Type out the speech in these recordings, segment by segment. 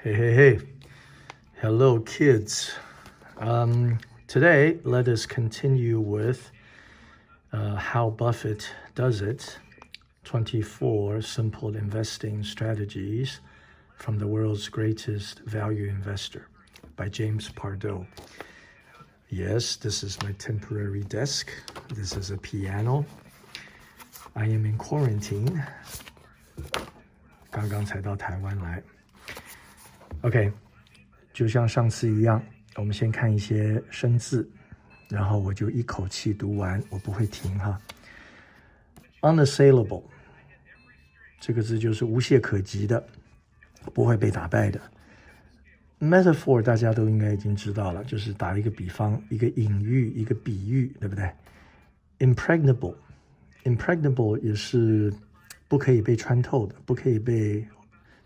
Hey. Hello, kids. Today, let us continue with how Buffett does it. 24 simple investing strategies from the world's greatest value investor by James Pardoe. Yes, this is my temporary desk. This is a piano. I am in quarantine. 刚刚才到台湾来。OK， 就像上次一样，我们先看一些生字，然后我就一口气读完，我不会停哈。Unassailable 这个字就是无懈可击的，不会被打败的。Metaphor 大家都应该已经知道了，就是打一个比方，一个隐喻，一个比喻，对不对 ？Impregnable 也是不可以被穿透的，不可以被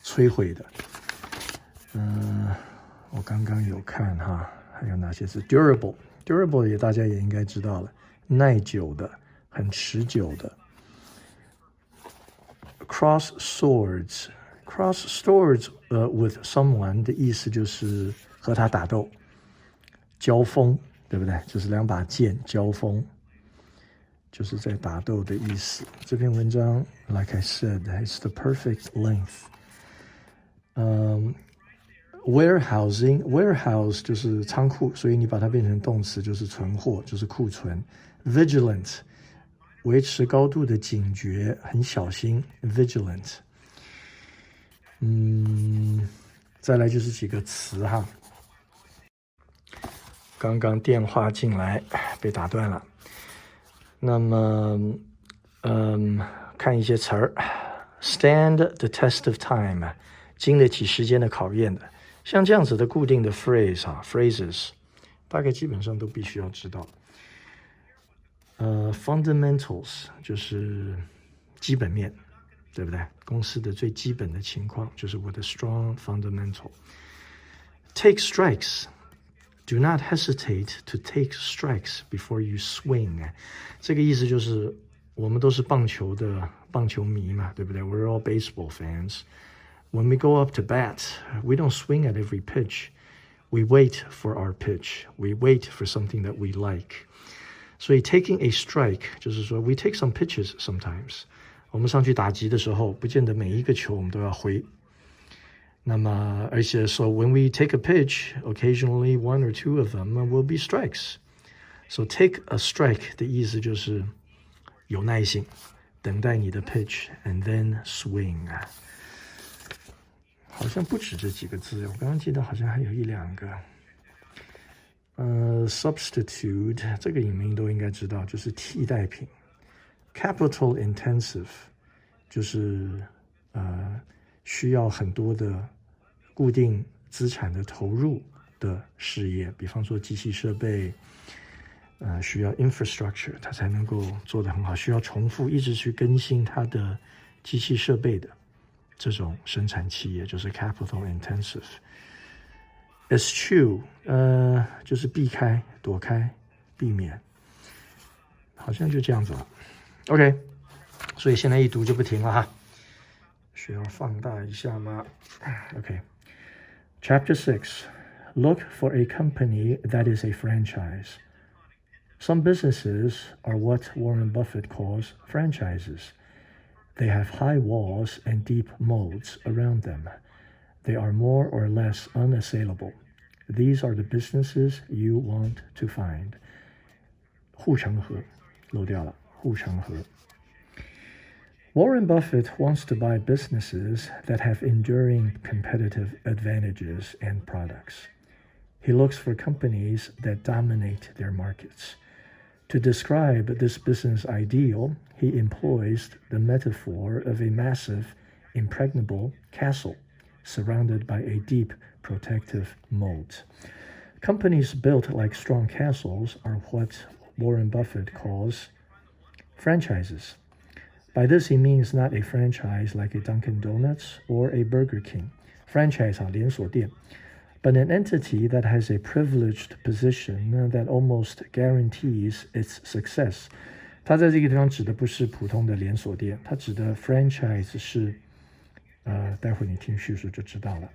摧毁的。我刚刚有看哈，还有哪些是 durable 也大家也应该知道了，耐久的，很持久的。Cross swords with someone 的意思就是和他打斗，交锋，对不对？就是两把剑交锋，就是在打斗的意思。这篇文章 like I said, it's the perfect length. Warehouse 就是仓库，所以你把它变成动词就是存货，就是库存。Vigilant 维持高度的警觉，很小心 vigilant。再来就是几个词哈。刚刚电话进来被打断了，那么看一些词儿 ，stand the test of time 经得起时间的考验的。像这样子的固定的 phrases 大概基本上都必须要知道。Fundamentals 就是基本面，对不对？公司的最基本的情况就是我的 strong fundamental. Take strikes. Do not hesitate to take strikes before you swing. 这个意思就是我们都是棒球迷嘛，对不对？ We're all baseball fans.When we go up to bat, we don't swing at every pitch. We wait for our pitch. We wait for something that we like. 所以 taking a strike 就是说 we take some pitches sometimes. 我们上去打击的时候，不见得每一个球我们都要挥。那么而且说 when we take a pitch, occasionally one or two of them will be strikes. So take a strike 的意思就是有耐性，等待你的 pitch and then swing.好像不止这几个字，我刚刚记得好像还有一两个。Substitute 这个你们都应该知道，就是替代品。Capital intensive 就是需要很多的固定资产的投入的事业，比方说机器设备，需要 infrastructure 它才能够做得很好，需要重复一直去更新它的机器设备的。这种生产企业就是 capital intensive. Eschew 就是避开、躲开、避免，好像就这样子了。OK， 所以现在一读就不停了哈，需要放大一下吗 ？OK， Chapter 6. Look for a company that is a franchise. Some businesses are what Warren Buffett calls franchises.They have high walls and deep moats around them. They are more or less unassailable. These are the businesses you want to find. 护城河，漏掉了，护城河。Warren Buffett wants to buy businesses that have enduring competitive advantages and products. He looks for companies that dominate their markets.To describe this business ideal, he employs the metaphor of a massive, impregnable castle surrounded by a deep, protective moat. Companies built like strong castles are what Warren Buffett calls franchises. By this, he means not a franchise like a Dunkin' Donuts or a Burger King. Franchise 连锁店。But an entity that has a privileged position that almost guarantees its success. 它在这个地方指的不是普通的连锁店，它指的 franchise 是，待会你听叙述就知道了。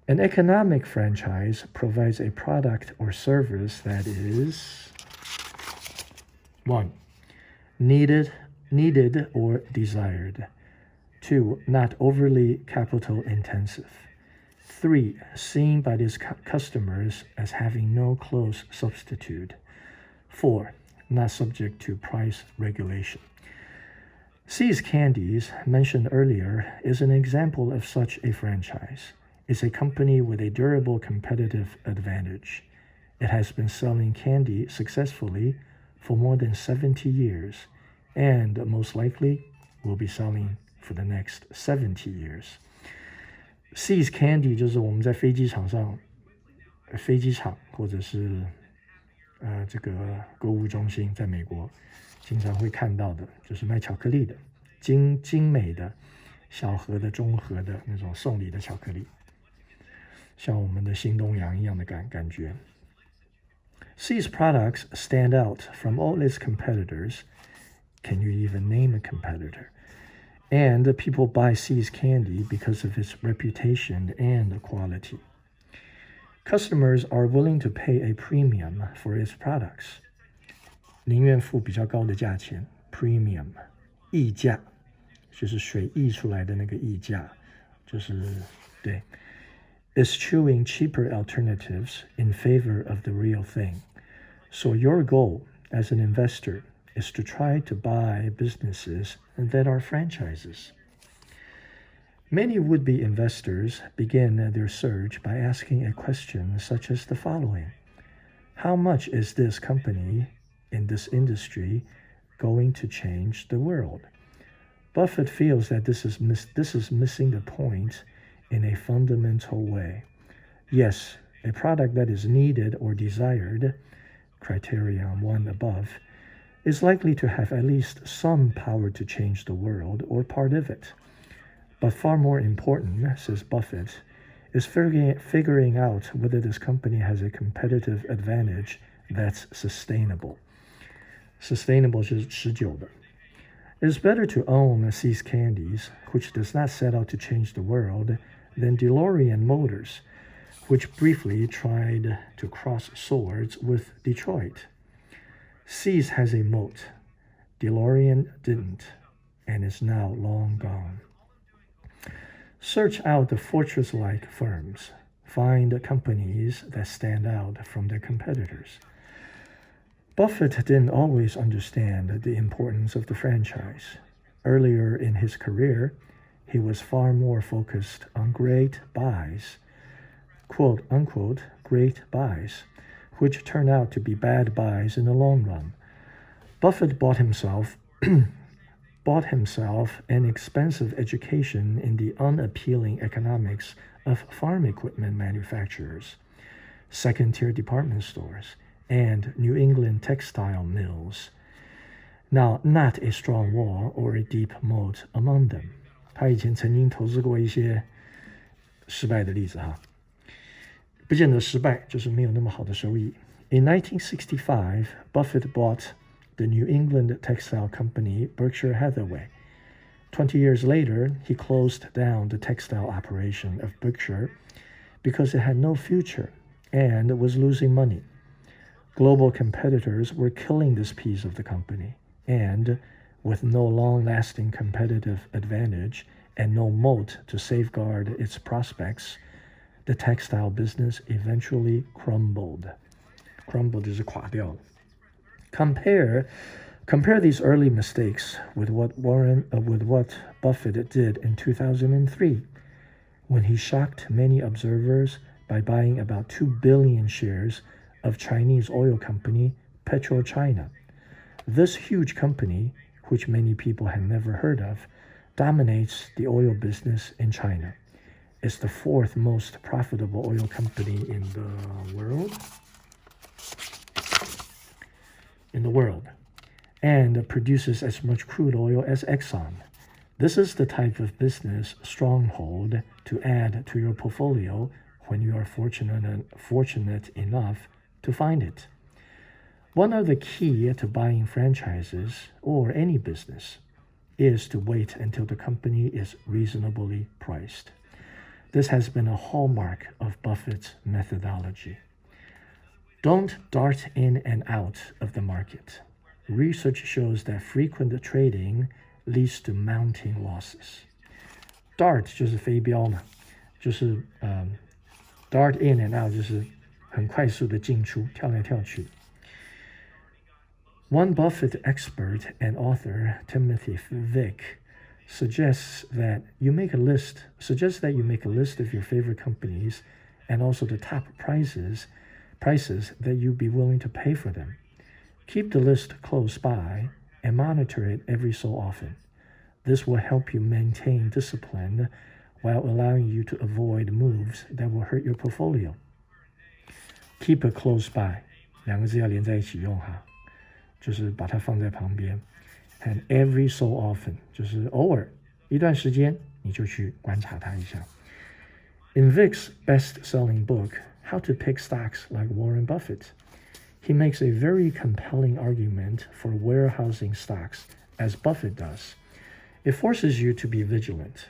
An economic franchise provides a product or service that is 1. Needed or desired. 2. Not overly capital intensive. 3. Seen by its customers as having no close substitute. 4. Not subject to price regulation. See's Candies, mentioned earlier, is an example of such a franchise. It's a company with a durable competitive advantage. It has been selling candy successfully for more than 70 years, and most likely will be selling for the next 70 years. See's Candy 就是我们在飞机场或者是这个购物中心，在美国经常会看到的，就是卖巧克力的，精美的小盒的、中盒的那种送礼的巧克力，像我们的新东阳一样的感觉。See's products stand out from all its competitors. Can you even name a competitor? And people buy See's candy because of its reputation and quality. Customers are willing to pay a premium for its products. 宁愿付比较高的价钱 premium 溢价，就是水溢出来的那个溢价，就是对 is chewing cheaper alternatives in favor of the real thing. So your goal as an investor is to try to buy businesses that are franchises. Many would-be investors begin their search by asking a question such as the following. How much is this company in this industry going to change the world? Buffett feels that this is missing the point in a fundamental way. Yes, a product that is needed or desired, criterion 1 above, is likely to have at least some power to change the world or part of it. But far more important, says Buffett, is figuring out whether this company has a competitive advantage that's sustainable. Sustainable 是持久的。It's better to own See's Candies, which does not set out to change the world, than DeLorean Motors, which briefly tried to cross swords with Detroit. See's has a moat. DeLorean didn't, and is now long gone. Search out the fortress-like firms. Find companies that stand out from their competitors. Buffett didn't always understand the importance of the franchise. Earlier in his career, he was far more focused on great buys, quote-unquote great buys, which turned out to be bad buys in the long run. Buffett bought himself an expensive education in the unappealing economics of farm equipment manufacturers, second-tier department stores, and New England textile mills. Now, not a strong wall or a deep moat among them. 他以前曾经投资过一些失败的例子哈，不见得失败，就是没有那么好的收益。In 1965, Buffett bought the New England textile company Berkshire Hathaway. 20 years later, he closed down the textile operation of Berkshire because it had no future and was losing money. Global competitors were killing this piece of the company, and with no long-lasting competitive advantage and no moat to safeguard its prospects, the textile business eventually crumbled. Crumbled 就是垮掉了。Compare these early mistakes with what Buffett did in 2003, when he shocked many observers by buying about 2 billion shares of Chinese oil company PetroChina. This huge company, which many people had never heard of, dominates the oil business in China. It's the 4th most profitable oil company in the world, and produces as much crude oil as Exxon. This is the type of business stronghold to add to your portfolio when you are fortunate enough to find it. One other key to buying franchises or any business is to wait until the company is reasonably priced. This has been a hallmark of Buffett's methodology. Don't dart in and out of the market. Research shows that frequent trading leads to mounting losses. Dart 就是飞镖嘛，就是dart in and out 就是很快速的进出，跳来跳去。One Buffett expert and author, Timothy Vick, suggests that you make a list of your favorite companies and also the top prices that you'd be willing to pay for them. Keep the list close by and monitor it every so often. This will help you maintain discipline while allowing you to avoid moves that will hurt your portfolio. Keep it close by 两个字要连在一起用哈，就是把它放在旁边。And every so often 就是偶尔一段时间你就去观察它一下。In Vick's best-selling book, How to Pick Stocks Like Warren Buffett, he makes a very compelling argument for warehousing stocks, as Buffett does. It forces you to be vigilant.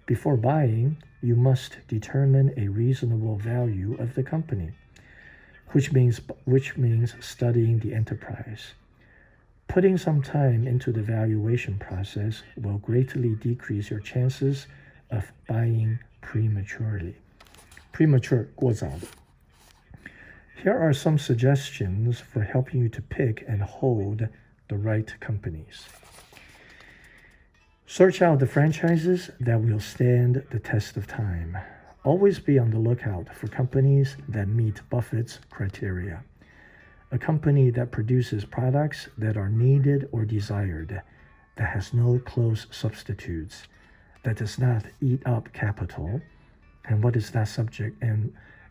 Before buying, you must determine a reasonable value of the company, which means studying the enterprise. Putting some time into the valuation process will greatly decrease your chances of buying prematurely. Premature 过早的。Here are some suggestions for helping you to pick and hold the right companies. Search out the franchises that will stand the test of time. Always be on the lookout for companies that meet Buffett's criteria. A company that produces products that are needed or desired, that has no close substitutes, that does not eat up capital, and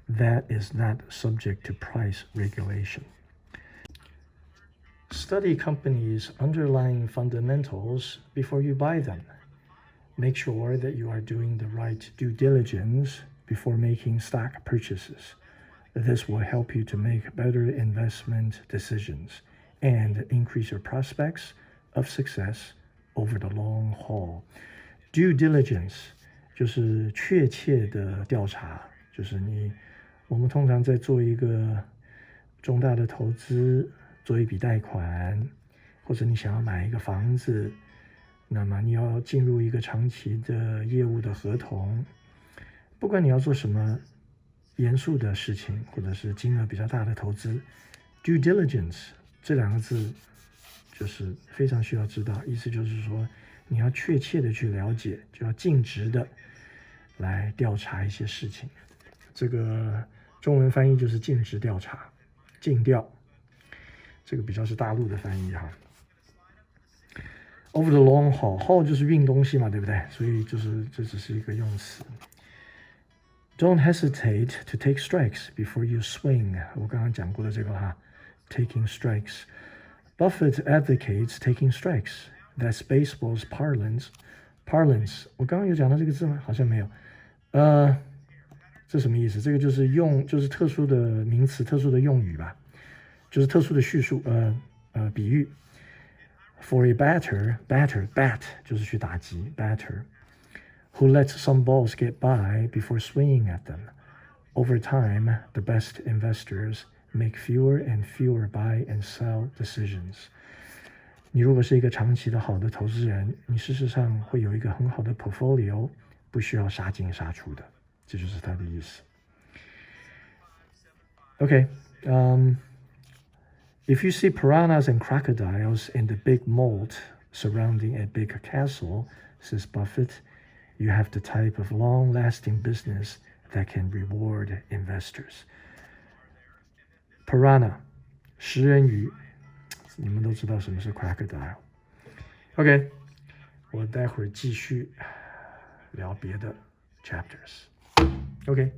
that is not subject to price regulation. Study companies' underlying fundamentals before you buy them. Make sure that you are doing the right due diligence before making stock purchases. This will help you to make better investment decisions and increase your prospects of success over the long haul. Due diligence 就是确切的调查，就是我们通常在做一个重大的投资，做一笔贷款，或者你想要买一个房子，那么你要进入一个长期的业务的合同，不管你要做什么严肃的事情，或者是金额比较大的投资 ，due diligence 这两个字就是非常需要知道，意思就是说你要确切的去了解，就要尽职的来调查一些事情。这个中文翻译就是尽职调查，尽调，这个比较是大陆的翻译哈。Over the long haul 就是运东西嘛，对不对？所以这只是一个用词。Don't hesitate to take strikes before you swing. 我刚刚讲过的这个哈 ，taking strikes. Buffett advocates taking strikes. That's baseball's parlance. Parlance. 我刚刚有讲到这个字吗？好像没有。这什么意思？这个就是特殊的名词、特殊的用语吧，就是特殊的叙述，比喻。For a bat 就是去打击 batter.Who lets some balls get by before swinging at them. Over time, the best investors make fewer and fewer buy and sell decisions. 你如果是一个长期的好的投资人，你事实上会有一个很好的 portfolio， 不需要杀进杀出的，这就是它的意思。Okay, if you see piranhas and crocodiles in the big moat surrounding a big castle, says Buffett,You have the type of long-lasting business that can reward investors. Piranha, 食人鱼，你们都知道什么是 crocodile. OK, 我待会儿继续聊别的 chapters. OK.